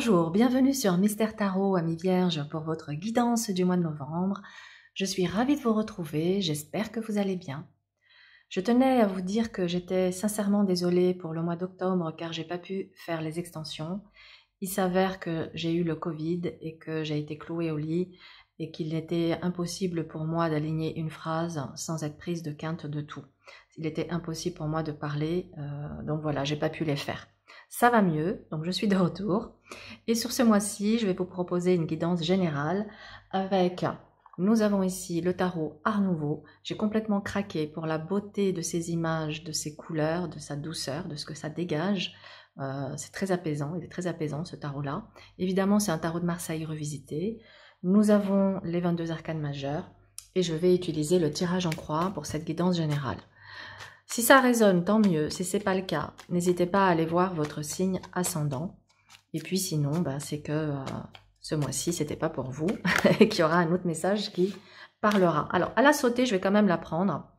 Bonjour, bienvenue sur Mystère Tarot, Amis Vierges, pour votre guidance du mois de novembre. Je suis ravie de vous retrouver, j'espère que vous allez bien. Je tenais à vous dire que j'étais sincèrement désolée pour le mois d'octobre car j'ai pas pu faire les extensions. Il s'avère que j'ai eu le Covid et que j'ai été clouée au lit et qu'il était impossible pour moi d'aligner une phrase sans être prise de quinte de tout. Il était impossible pour moi de parler, donc voilà, j'ai pas pu les faire. Ça va mieux, donc je suis de retour. Et sur ce mois-ci, je vais vous proposer une guidance générale avec, nous avons ici le tarot Art Nouveau. J'ai complètement craqué pour la beauté de ces images, de ces couleurs, de sa douceur, de ce que ça dégage. C'est très apaisant, il est très apaisant ce tarot-là. Évidemment, c'est un tarot de Marseille revisité. Nous avons les 22 arcanes majeures et je vais utiliser le tirage en croix pour cette guidance générale. Si ça résonne, tant mieux. Si ce n'est pas le cas, n'hésitez pas à aller voir votre signe ascendant. Et puis sinon, c'est que ce mois-ci, c'était pas pour vous et qu'il y aura un autre message qui parlera. Alors, à la sautée, je vais quand même la prendre.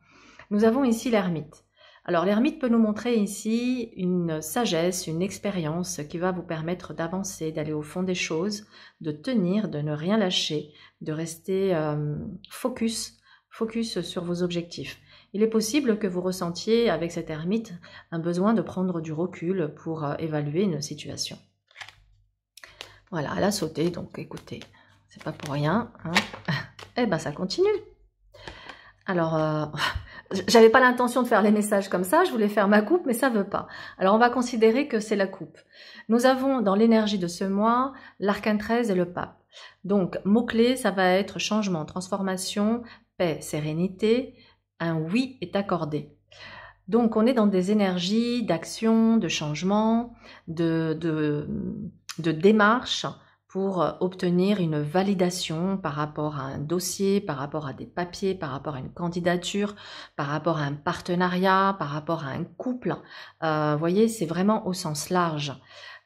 Nous avons ici l'ermite. Alors, l'ermite peut nous montrer ici une sagesse, une expérience qui va vous permettre d'avancer, d'aller au fond des choses, de tenir, de ne rien lâcher, de rester focus sur vos objectifs. Il est possible que vous ressentiez avec cet ermite un besoin de prendre du recul pour évaluer une situation. Voilà, elle a sauté, donc écoutez, c'est pas pour rien. Hein. Eh ben, ça continue. Alors, j'avais pas l'intention de faire les messages comme ça, je voulais faire ma coupe, mais ça veut pas. Alors, on va considérer que c'est la coupe. Nous avons dans l'énergie de ce mois l'arcane 13 et le pape. Donc, mot-clé, ça va être changement, transformation, paix, sérénité. Un oui est accordé. Donc, on est dans des énergies d'action, de changement, de démarche pour obtenir une validation par rapport à un dossier, par rapport à des papiers, par rapport à une candidature, par rapport à un partenariat, par rapport à un couple. Vous voyez, c'est vraiment au sens large.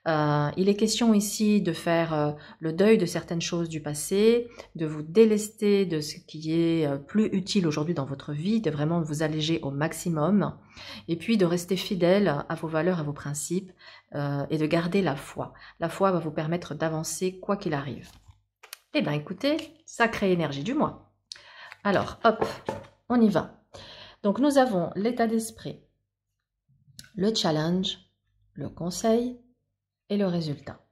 Il est question ici de faire le deuil de certaines choses du passé, de vous délester de ce qui est plus utile aujourd'hui dans votre vie, de vraiment vous alléger au maximum, et puis de rester fidèle à vos valeurs, à vos principes, et de garder la foi. La foi va vous permettre d'avancer quoi qu'il arrive. Eh bien écoutez, sacrée énergie du mois. Alors, hop, on y va. Donc nous avons l'état d'esprit, le challenge, le conseil, et le résultat.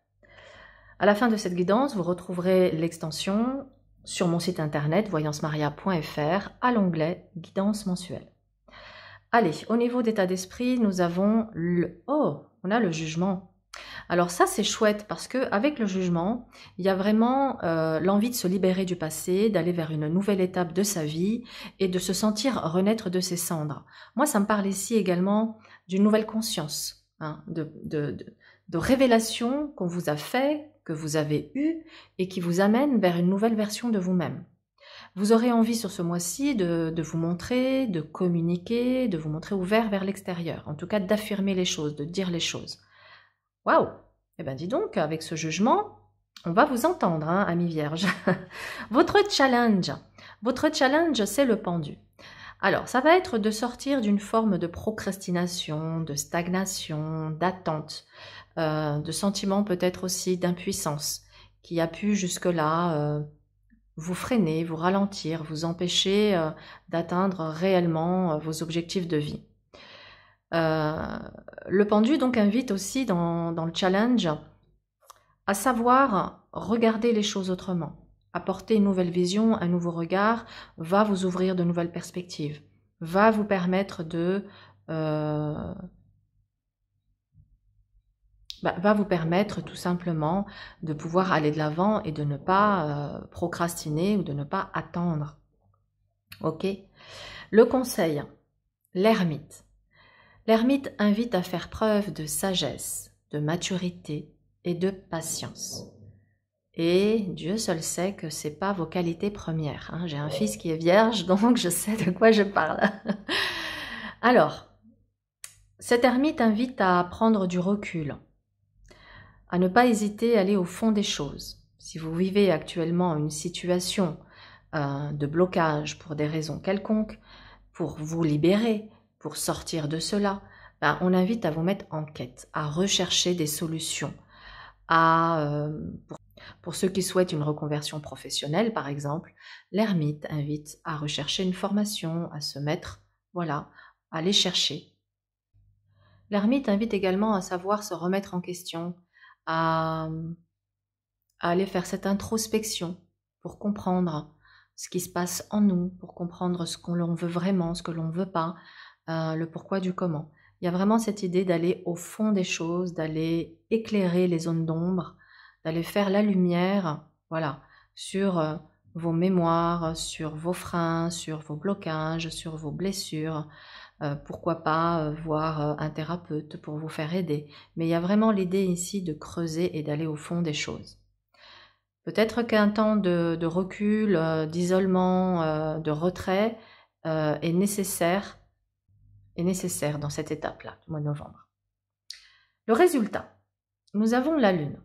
À la fin de cette guidance, vous retrouverez l'extension sur mon site internet voyancemaria.fr à l'onglet guidance mensuelle. Allez, au niveau d'état d'esprit, nous avons on a le jugement. Alors ça, c'est chouette parce que avec le jugement, il y a vraiment l'envie de se libérer du passé, d'aller vers une nouvelle étape de sa vie et de se sentir renaître de ses cendres. Moi, ça me parle ici également d'une nouvelle conscience, hein, de révélation qu'on vous a fait, que vous avez eu et qui vous amène vers une nouvelle version de vous-même. Vous aurez envie sur ce mois-ci de vous montrer, de communiquer, de vous montrer ouvert vers l'extérieur, en tout cas d'affirmer les choses, de dire les choses. Waouh! Eh bien dis donc, avec ce jugement, on va vous entendre, hein, amis vierges. Votre challenge, c'est le pendu. Alors, ça va être de sortir d'une forme de procrastination, de stagnation, d'attente, de sentiment peut-être aussi d'impuissance, qui a pu jusque-là vous freiner, vous ralentir, vous empêcher d'atteindre réellement vos objectifs de vie. Le pendu donc invite aussi dans le challenge à savoir regarder les choses autrement. Apporter une nouvelle vision, un nouveau regard, va vous ouvrir de nouvelles perspectives, va vous permettre de va vous permettre tout simplement de pouvoir aller de l'avant et de ne pas procrastiner ou de ne pas attendre. Ok? Le conseil, l'ermite. L'ermite invite à faire preuve de sagesse, de maturité et de patience. Et Dieu seul sait que ce n'est pas vos qualités premières. Hein. J'ai un fils qui est vierge, donc je sais de quoi je parle. Alors, cet ermite invite à prendre du recul, à ne pas hésiter à aller au fond des choses. Si vous vivez actuellement une situation de blocage pour des raisons quelconques, pour vous libérer, pour sortir de cela, on invite à vous mettre en quête, à rechercher des solutions, Pour ceux qui souhaitent une reconversion professionnelle, par exemple, l'ermite invite à rechercher une formation, à se mettre, voilà, à les chercher. L'ermite invite également à savoir se remettre en question, à aller faire cette introspection pour comprendre ce qui se passe en nous, pour comprendre ce que l'on veut vraiment, ce que l'on ne veut pas, le pourquoi du comment. Il y a vraiment cette idée d'aller au fond des choses, d'aller éclairer les zones d'ombre, d'aller faire la lumière, voilà, sur vos mémoires, sur vos freins, sur vos blocages, sur vos blessures. Pourquoi pas voir un thérapeute pour vous faire aider. Mais il y a vraiment l'idée ici de creuser et d'aller au fond des choses. Peut-être qu'un temps de recul, d'isolement, de retrait est nécessaire dans cette étape-là, du mois de novembre. Le résultat, nous avons la Lune.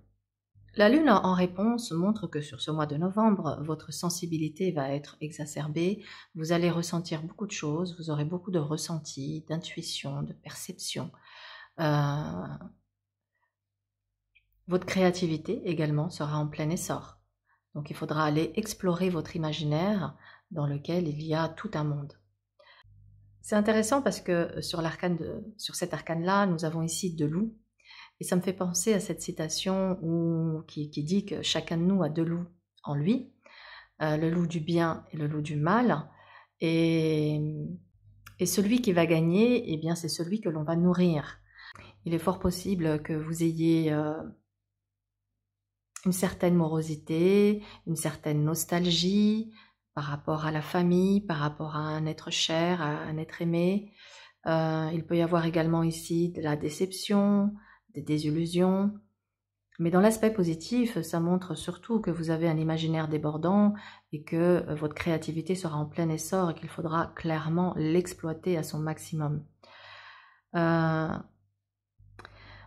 La Lune en réponse montre que sur ce mois de novembre, votre sensibilité va être exacerbée, vous allez ressentir beaucoup de choses, vous aurez beaucoup de ressentis, d'intuition, de perception. Votre créativité également sera en plein essor. Donc il faudra aller explorer votre imaginaire dans lequel il y a tout un monde. C'est intéressant parce que sur cet arcane-là, nous avons ici 2 loups. Et ça me fait penser à cette citation qui dit que chacun de nous a 2 loups en lui, le loup du bien et le loup du mal. Et celui qui va gagner, eh bien, c'est celui que l'on va nourrir. Il est fort possible que vous ayez une certaine morosité, une certaine nostalgie par rapport à la famille, par rapport à un être cher, à un être aimé. Il peut y avoir également ici de la déception, des désillusions. Mais dans l'aspect positif, ça montre surtout que vous avez un imaginaire débordant et que votre créativité sera en plein essor et qu'il faudra clairement l'exploiter à son maximum. Vous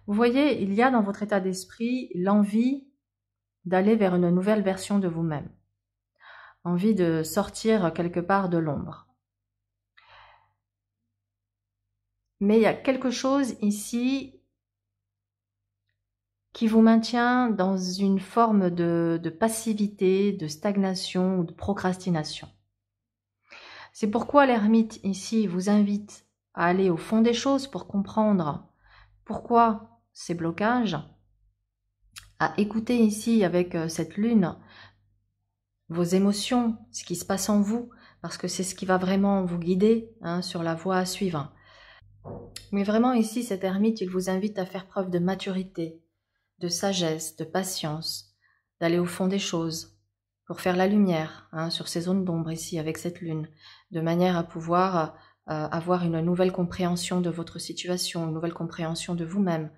voyez, il y a dans votre état d'esprit l'envie d'aller vers une nouvelle version de vous-même. Envie de sortir quelque part de l'ombre. Mais il y a quelque chose ici qui vous maintient dans une forme de passivité, de stagnation ou de procrastination. C'est pourquoi l'ermite ici vous invite à aller au fond des choses pour comprendre pourquoi ces blocages, à écouter ici avec cette lune vos émotions, ce qui se passe en vous, parce que c'est ce qui va vraiment vous guider sur la voie à suivre. Mais vraiment ici, cet ermite, il vous invite à faire preuve de maturité, de sagesse, de patience, d'aller au fond des choses, pour faire la lumière sur ces zones d'ombre ici avec cette lune, de manière à pouvoir avoir une nouvelle compréhension de votre situation, une nouvelle compréhension de vous-même,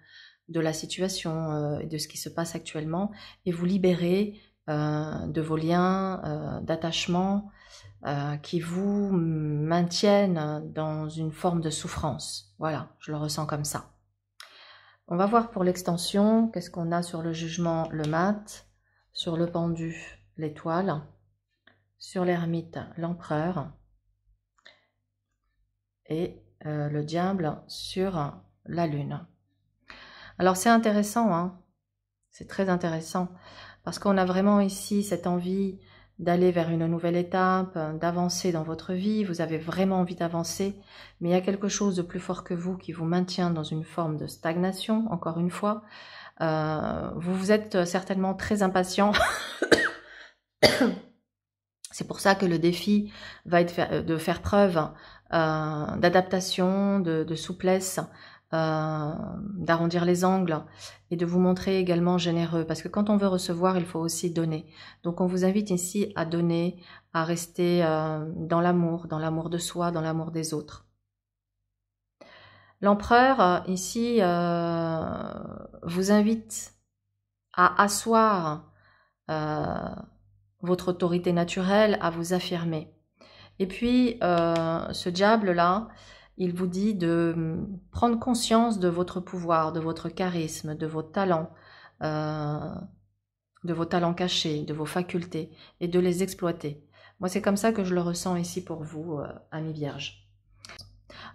de la situation et de ce qui se passe actuellement, et vous libérer de vos liens d'attachement qui vous maintiennent dans une forme de souffrance. Voilà, je le ressens comme ça. On va voir pour l'extension, qu'est-ce qu'on a sur le jugement, le mat, sur le pendu, l'étoile, sur l'ermite, l'empereur, et le diable sur la lune. Alors c'est intéressant, c'est très intéressant, parce qu'on a vraiment ici cette envie d'aller vers une nouvelle étape, d'avancer dans votre vie, vous avez vraiment envie d'avancer, mais il y a quelque chose de plus fort que vous qui vous maintient dans une forme de stagnation, encore une fois. Vous êtes certainement très impatient. C'est pour ça que le défi va être de faire preuve d'adaptation, de souplesse, d'arrondir les angles et de vous montrer également généreux. Parce que quand on veut recevoir, il faut aussi donner. Donc on vous invite ici à donner, à rester dans l'amour de soi, dans l'amour des autres. L'empereur, ici, vous invite à asseoir votre autorité naturelle, à vous affirmer. Et puis, ce diable-là, il vous dit de prendre conscience de votre pouvoir, de votre charisme, de vos talents cachés, de vos facultés, et de les exploiter. Moi, c'est comme ça que je le ressens ici pour vous, amis vierges.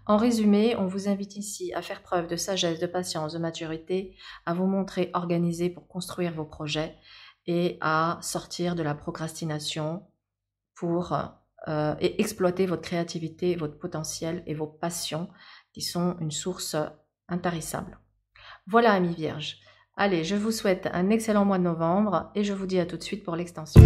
En résumé, on vous invite ici à faire preuve de sagesse, de patience, de maturité, à vous montrer organisé pour construire vos projets et à sortir de la procrastination pour et exploiter votre créativité, votre potentiel et vos passions qui sont une source intarissable. Voilà, amis vierges. Allez, je vous souhaite un excellent mois de novembre et je vous dis à tout de suite pour l'extension.